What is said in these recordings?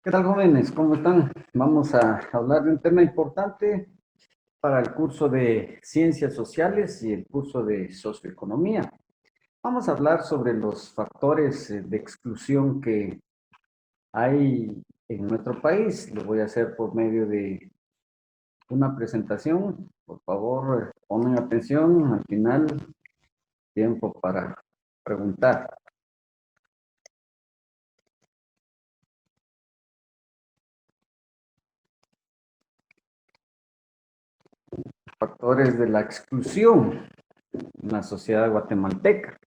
¿Qué tal, jóvenes? ¿Cómo están? Vamos a hablar de un tema importante para el curso de Ciencias Sociales y el curso de Socioeconomía. Vamos a hablar sobre los factores de exclusión que hay en nuestro país. Lo voy a hacer por medio de una presentación. Por favor, pongan atención. Al final, tiempo para preguntar. Factores de la exclusión en la sociedad guatemalteca.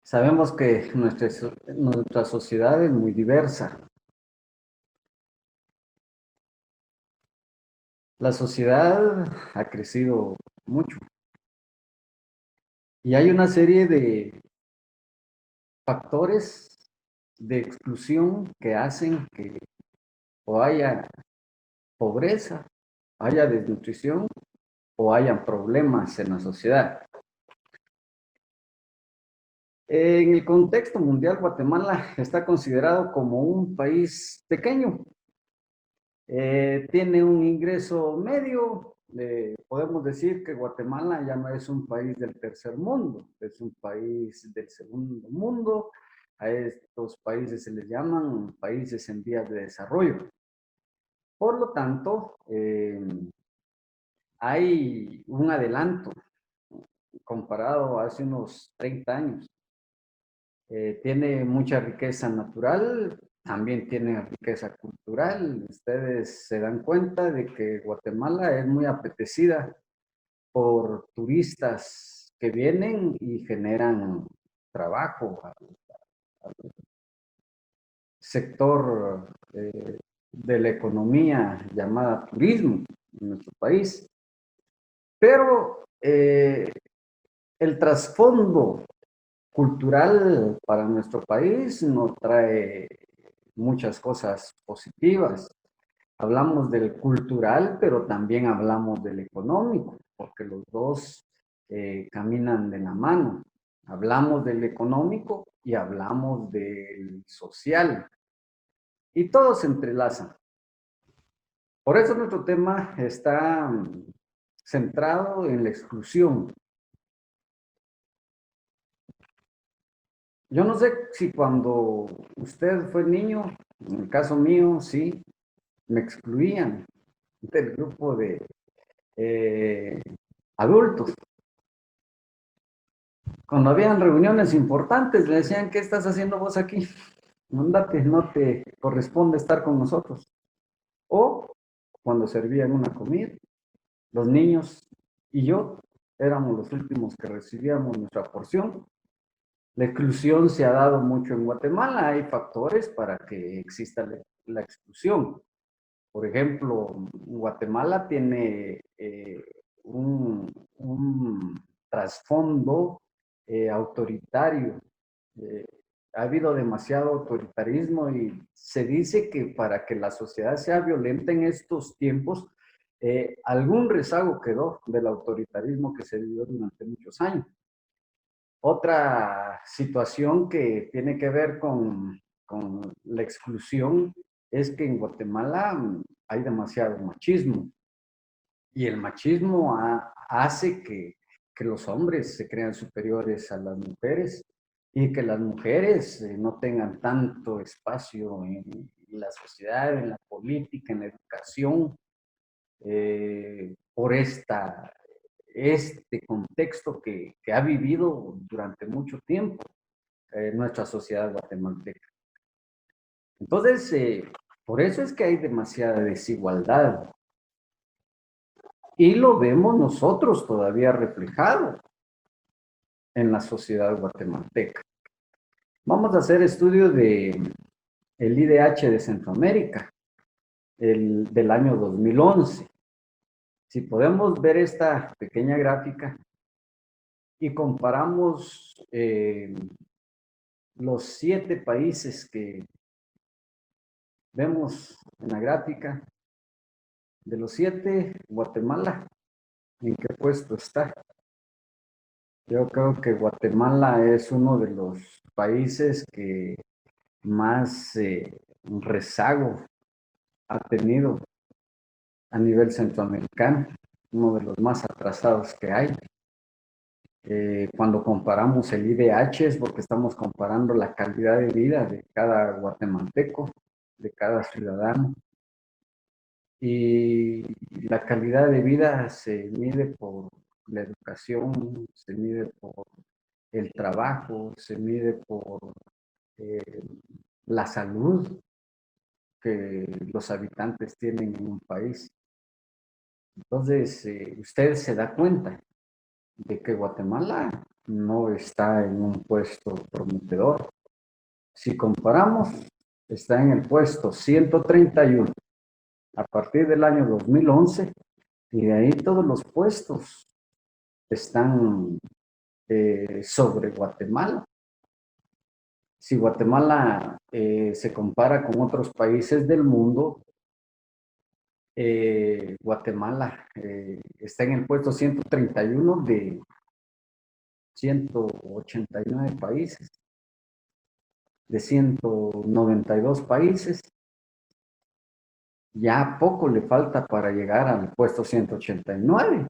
Sabemos que nuestra sociedad es muy diversa. La sociedad ha crecido mucho y hay una serie de factores de exclusión que hacen que o haya pobreza, haya desnutrición o haya problemas en la sociedad. En el contexto mundial, Guatemala está considerado como un país pequeño. Tiene un ingreso medio. Podemos decir que Guatemala ya no es un país del tercer mundo, es un país del segundo mundo. A estos países se les llaman países en vías de desarrollo. Por lo tanto, hay un adelanto comparado a hace unos 30 años. Tiene mucha riqueza natural, también tiene riqueza cultural. Ustedes se dan cuenta de que Guatemala es muy apetecida por turistas que vienen y generan trabajo al sector de la economía llamada turismo en nuestro país. Pero el trasfondo cultural para nuestro país no trae muchas cosas positivas. Hablamos del cultural, pero también hablamos del económico, porque los dos caminan de la mano. Hablamos del económico y hablamos del social. Y todo se entrelaza. Por eso nuestro tema está centrado en la exclusión. Yo no sé si cuando usted fue niño, en el caso mío, sí, me excluían del grupo de eh, adultos. Cuando habían reuniones importantes, le decían, ¿qué estás haciendo vos aquí? Mándate, no te corresponde estar con nosotros. O cuando servían una comida, los niños y yo éramos los últimos que recibíamos nuestra porción. La exclusión se ha dado mucho en Guatemala. Hay factores para que exista la exclusión. Por ejemplo, Guatemala tiene un trasfondo autoritario. Eh, ha habido demasiado autoritarismo y se dice que para que la sociedad sea violenta en estos tiempos, algún rezago quedó del autoritarismo que se vivió durante muchos años. Otra situación que tiene que ver con la exclusión es que en Guatemala hay demasiado machismo y el machismo hace que los hombres se crean superiores a las mujeres y que las mujeres no tengan tanto espacio en la sociedad, en la política, en la educación, por este contexto que ha vivido durante mucho tiempo nuestra sociedad guatemalteca. Entonces, por eso es que hay demasiada desigualdad y lo vemos nosotros todavía reflejado en la sociedad guatemalteca. Vamos a hacer estudio de el IDH de Centroamérica, del año 2011. Si podemos ver esta pequeña gráfica y comparamos los 7 países que vemos en la gráfica, de los 7, Guatemala, ¿en qué puesto está? Yo creo que Guatemala es uno de los países que más rezago ha tenido a nivel centroamericano, uno de los más atrasados que hay. Cuando comparamos el IDH es porque estamos comparando la calidad de vida de cada guatemalteco, de cada ciudadano. Y la calidad de vida se mide por la educación, se mide por el trabajo, se mide por eh, la salud que los habitantes tienen en un país. Entonces, usted se da cuenta de que Guatemala no está en un puesto prometedor. Si comparamos, está en el puesto 131 a partir del año 2011 y de ahí todos los puestos están sobre Guatemala. Si Guatemala se compara con otros países del mundo, Guatemala está en el puesto 131 de 189 países, de 192 países. Ya poco le falta para llegar al puesto 189.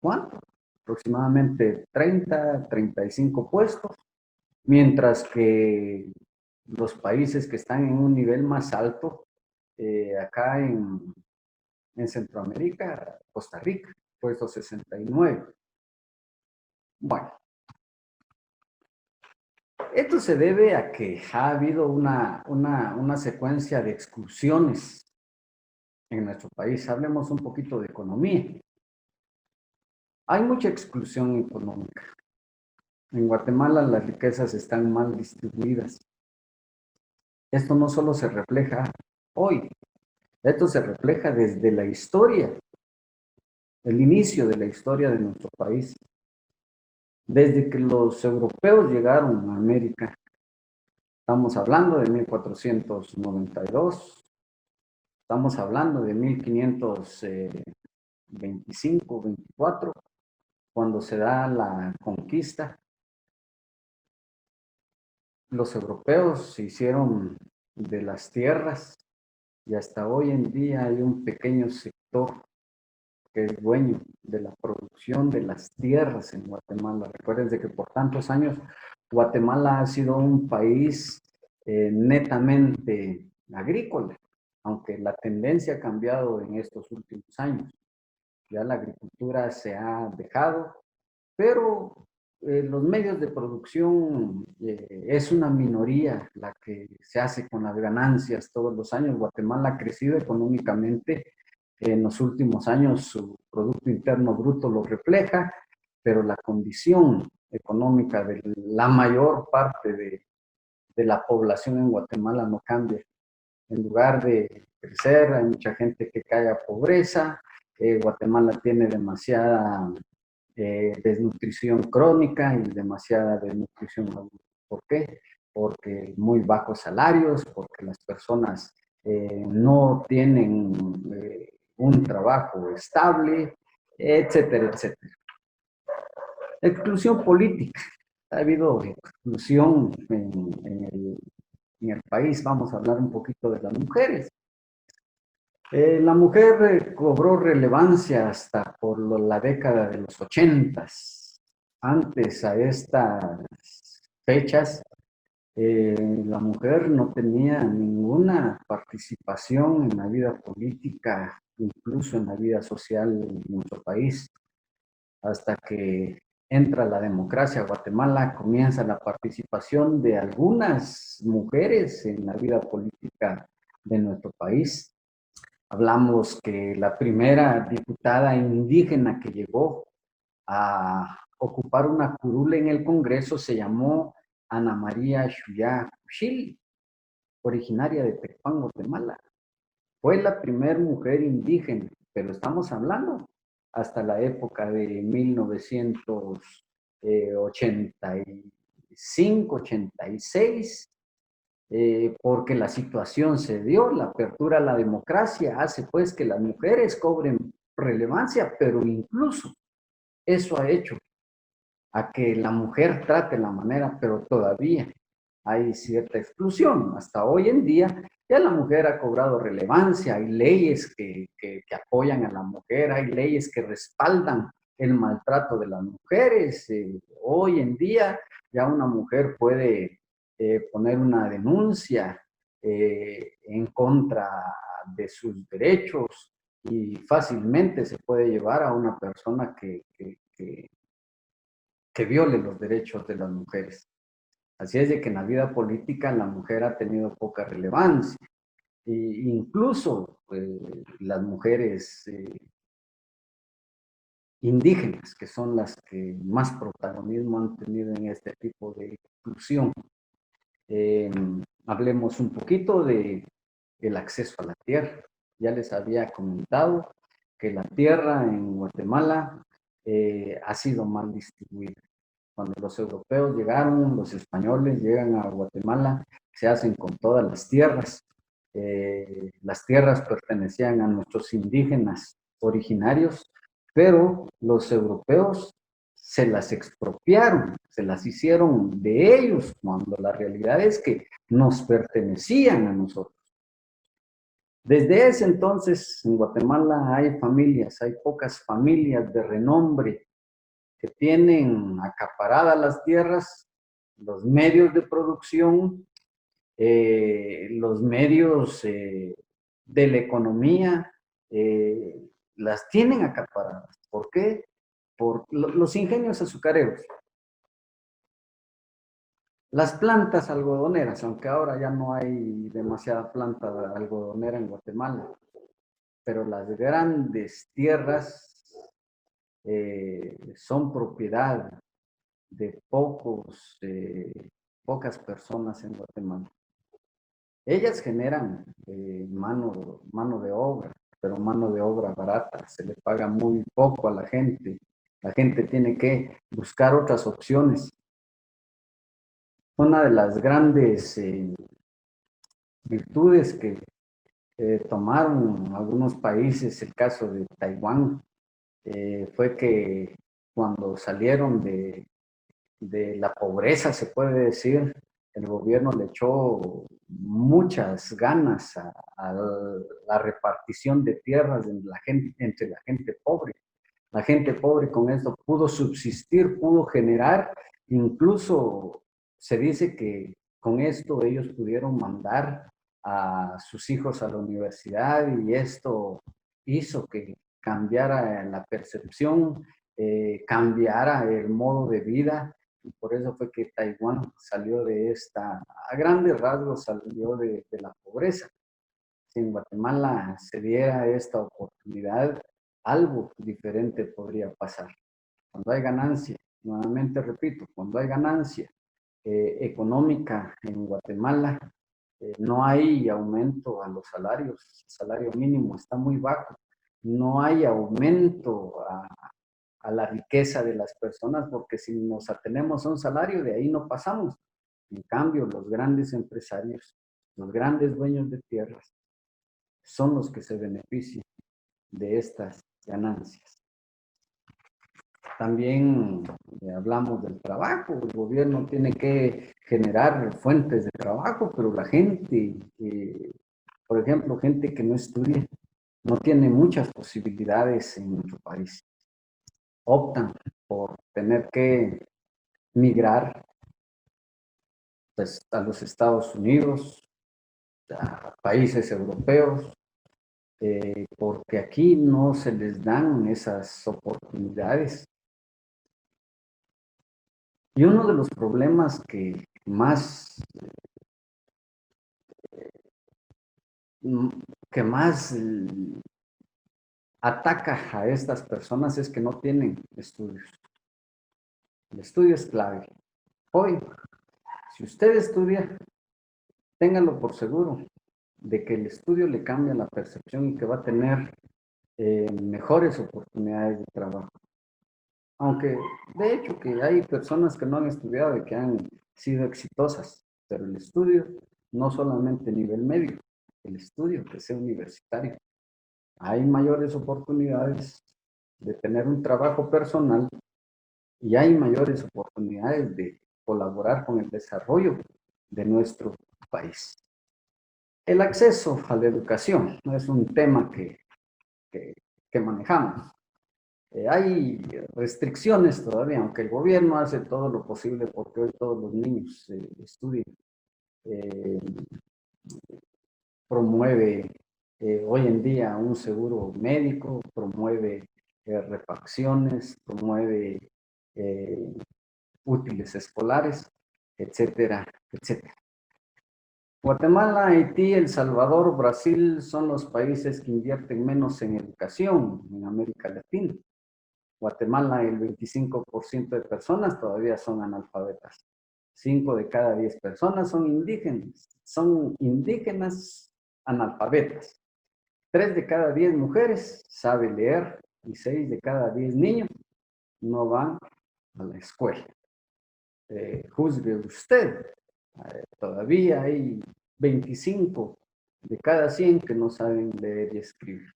¿Cuánto? Aproximadamente 30, 35 puestos, mientras que los países que están en un nivel más alto, acá en Centroamérica, Costa Rica, puesto 69. Bueno, esto se debe a que ha habido una secuencia de exclusiones en nuestro país. Hablemos un poquito de economía. Hay mucha exclusión económica. En Guatemala las riquezas están mal distribuidas. Esto no solo se refleja hoy, esto se refleja desde la historia, el inicio de la historia de nuestro país. Desde que los europeos llegaron a América, estamos hablando de 1492, estamos hablando de 1525, 24, cuando se da la conquista. Los europeos se hicieron de las tierras y hasta hoy en día hay un pequeño sector que es dueño de la producción de las tierras en Guatemala. Recuerden que por tantos años Guatemala ha sido un país netamente agrícola, aunque la tendencia ha cambiado en estos últimos años. Ya la agricultura se ha dejado, pero los medios de producción es una minoría la que se hace con las ganancias todos los años. Guatemala ha crecido económicamente en los últimos años, su Producto Interno Bruto lo refleja, pero la condición económica de la mayor parte de la población en Guatemala no cambia. En lugar de crecer, hay mucha gente que cae a pobreza. Guatemala tiene demasiada desnutrición crónica y demasiada desnutrición aguda. ¿Por qué? Porque muy bajos salarios, porque las personas no tienen un trabajo estable, etcétera, etcétera. Exclusión política. Ha habido exclusión en el país. Vamos a hablar un poquito de las mujeres. La mujer cobró relevancia hasta por la década de los 80s. Antes a estas fechas, la mujer no tenía ninguna participación en la vida política, incluso en la vida social de nuestro país. Hasta que entra la democracia a Guatemala, comienza la participación de algunas mujeres en la vida política de nuestro país. Hablamos que la primera diputada indígena que llegó a ocupar una curul en el Congreso se llamó Ana María Xuyá Cuchil, originaria de Tecpan, Guatemala. Fue la primera mujer indígena, pero estamos hablando hasta la época de 1985, 86, porque la situación se dio, la apertura a la democracia hace pues que las mujeres cobren relevancia, pero incluso eso ha hecho a que la mujer trate la manera, pero todavía hay cierta exclusión. Hasta hoy en día ya la mujer ha cobrado relevancia, hay leyes que apoyan a la mujer, hay leyes que respaldan el maltrato de las mujeres. Hoy en día ya una mujer puede poner una denuncia en contra de sus derechos y fácilmente se puede llevar a una persona que viole los derechos de las mujeres. Así es de que en la vida política la mujer ha tenido poca relevancia. E incluso las mujeres indígenas, que son las que más protagonismo han tenido en este tipo de inclusión. Eh, Hablemos un poquito del acceso a la tierra. Ya les había comentado que la tierra en Guatemala ha sido mal distribuida. Cuando los europeos llegaron, los españoles llegan a Guatemala, se hacen con todas las tierras. Las tierras pertenecían a nuestros indígenas originarios, pero los europeos se las expropiaron, se las hicieron de ellos, cuando la realidad es que nos pertenecían a nosotros. Desde ese entonces en Guatemala hay familias, hay pocas familias de renombre que tienen acaparadas las tierras, los medios de producción, los medios de la economía, las tienen acaparadas. ¿Por qué? Por los ingenios azucareros. Las plantas algodoneras, aunque ahora ya no hay demasiada planta algodonera en Guatemala, pero las grandes tierras son propiedad de pocas personas en Guatemala. Ellas generan mano de obra, pero mano de obra barata, se le paga muy poco a la gente. La gente tiene que buscar otras opciones. Una de las grandes virtudes que tomaron algunos países, el caso de Taiwán, fue que cuando salieron de la pobreza, se puede decir, el gobierno le echó muchas ganas a la repartición de tierras entre la gente pobre. La gente pobre con esto pudo subsistir, pudo generar, incluso se dice que con esto ellos pudieron mandar a sus hijos a la universidad y esto hizo que cambiara la percepción, cambiara el modo de vida y por eso fue que Taiwán salió de a grandes rasgos salió de la pobreza. Si en Guatemala se diera esta oportunidad, algo diferente podría pasar. Cuando hay ganancia, nuevamente repito, cuando hay ganancia económica en Guatemala, no hay aumento a los salarios, el salario mínimo está muy bajo, no hay aumento a la riqueza de las personas, porque si nos atenemos a un salario, de ahí no pasamos. En cambio, los grandes empresarios, los grandes dueños de tierras, son los que se benefician de estas ganancias. También hablamos del trabajo, el gobierno tiene que generar fuentes de trabajo, pero la gente, por ejemplo, gente que no estudia, no tiene muchas posibilidades en nuestro país. Optan por tener que migrar pues, a los Estados Unidos, a países europeos, porque aquí no se les dan esas oportunidades. Y uno de los problemas que más ataca a estas personas es que no tienen estudios. El estudio es clave. Hoy, si usted estudia, téngalo por seguro de que el estudio le cambia la percepción y que va a tener mejores oportunidades de trabajo. Aunque de hecho que hay personas que no han estudiado y que han sido exitosas, pero el estudio no solamente nivel medio, el estudio que sea universitario. Hay mayores oportunidades de tener un trabajo personal y hay mayores oportunidades de colaborar con el desarrollo de nuestro país. El acceso a la educación no es un tema que manejamos. Hay restricciones todavía, aunque el gobierno hace todo lo posible porque hoy todos los niños estudien. Eh, Promueve hoy en día un seguro médico, promueve refacciones, promueve eh, útiles escolares, etcétera, etcétera. Guatemala, Haití, El Salvador, Brasil son los países que invierten menos en educación en América Latina. Guatemala, el 25% de personas todavía son analfabetas. 5 de cada 10 personas son indígenas analfabetas. 3 de cada 10 mujeres sabe leer y 6 de cada 10 niños no van a la escuela. Juzgue usted, todavía hay 25 de cada 100 que no saben leer y escribir.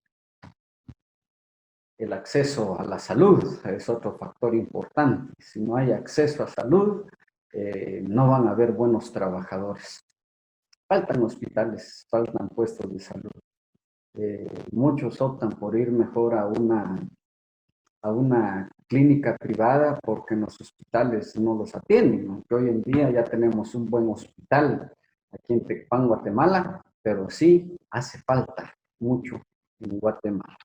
El acceso a la salud es otro factor importante. Si no hay acceso a salud, no van a haber buenos trabajadores. Faltan hospitales, faltan puestos de salud. Muchos optan por ir mejor a una clínica privada porque en los hospitales no los atienden, aunque hoy en día ya tenemos un buen hospital aquí en Tecpan, Guatemala, pero sí hace falta mucho en Guatemala.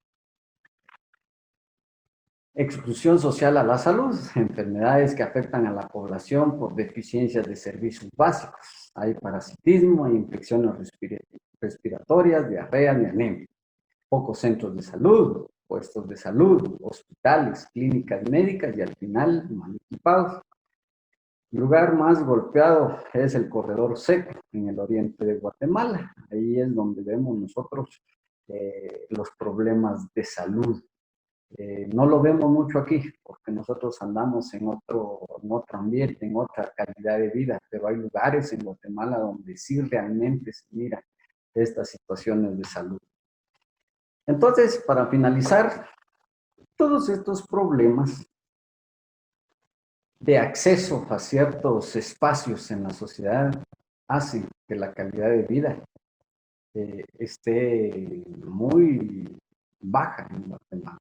Exclusión social a la salud, enfermedades que afectan a la población por deficiencias de servicios básicos. Hay parasitismo, hay infecciones respiratorias, diarrea y anemia. Pocos centros de salud, puestos de salud, hospitales, clínicas médicas y al final mal equipados. El lugar más golpeado es el corredor seco en el oriente de Guatemala. Ahí es donde vemos nosotros los problemas de salud. No lo vemos mucho aquí porque nosotros andamos en otro ambiente, en otra calidad de vida, pero hay lugares en Guatemala donde sí realmente se mira estas situaciones de salud. Entonces, para finalizar, todos estos problemas de acceso a ciertos espacios en la sociedad hacen que la calidad de vida esté muy baja en Guatemala.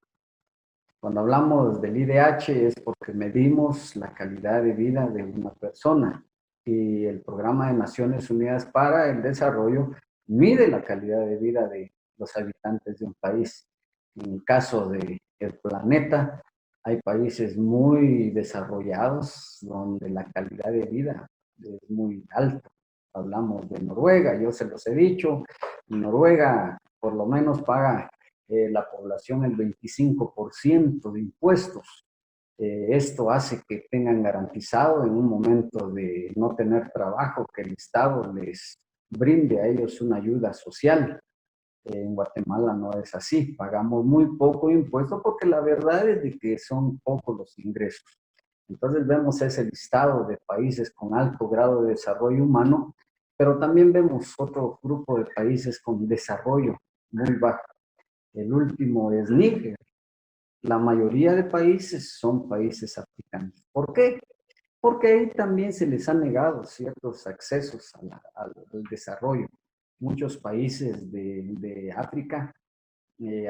Cuando hablamos del IDH es porque medimos la calidad de vida de una persona y el Programa de Naciones Unidas para el Desarrollo mide la calidad de vida de los habitantes de un país. En el caso del planeta, hay países muy desarrollados donde la calidad de vida es muy alta. Hablamos de Noruega, yo se los he dicho, Noruega por lo menos paga la población el 25% de impuestos. Esto hace que tengan garantizado en un momento de no tener trabajo, que el Estado les brinde a ellos una ayuda social. En Guatemala no es así, pagamos muy poco impuesto porque la verdad es de que son pocos los ingresos. Entonces vemos ese listado de países con alto grado de desarrollo humano, pero también vemos otro grupo de países con desarrollo muy bajo. El último es Níger. La mayoría de países son países africanos. ¿Por qué? Porque ahí también se les ha negado ciertos accesos al desarrollo. Muchos países de África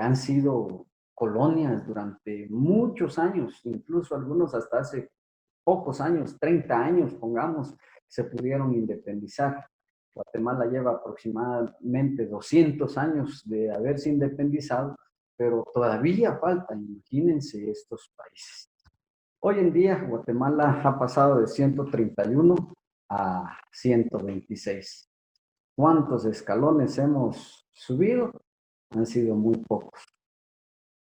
han sido colonias durante muchos años, incluso algunos hasta hace pocos años, 30 años, pongamos, se pudieron independizar. Guatemala lleva aproximadamente 200 años de haberse independizado, pero todavía falta, imagínense estos países. Hoy en día Guatemala ha pasado de 131 a 126. ¿Cuántos escalones hemos subido? Han sido muy pocos.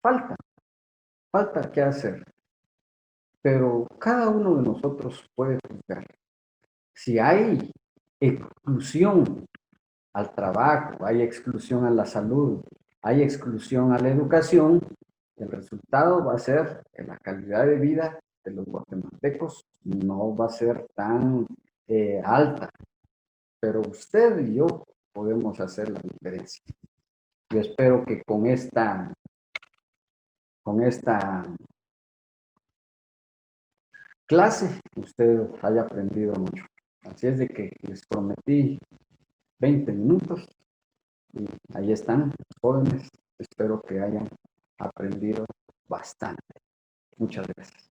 Falta, falta qué hacer, pero cada uno de nosotros puede juzgar. Si hay exclusión al trabajo, hay exclusión a la salud, hay exclusión a la educación, el resultado va a ser que la calidad de vida de los guatemaltecos no va a ser tan alta, pero usted y yo podemos hacer la diferencia. Yo espero que con esta clase usted haya aprendido mucho. Así es de que les prometí 20 minutos y ahí están, jóvenes. Espero que hayan aprendido bastante. Muchas gracias.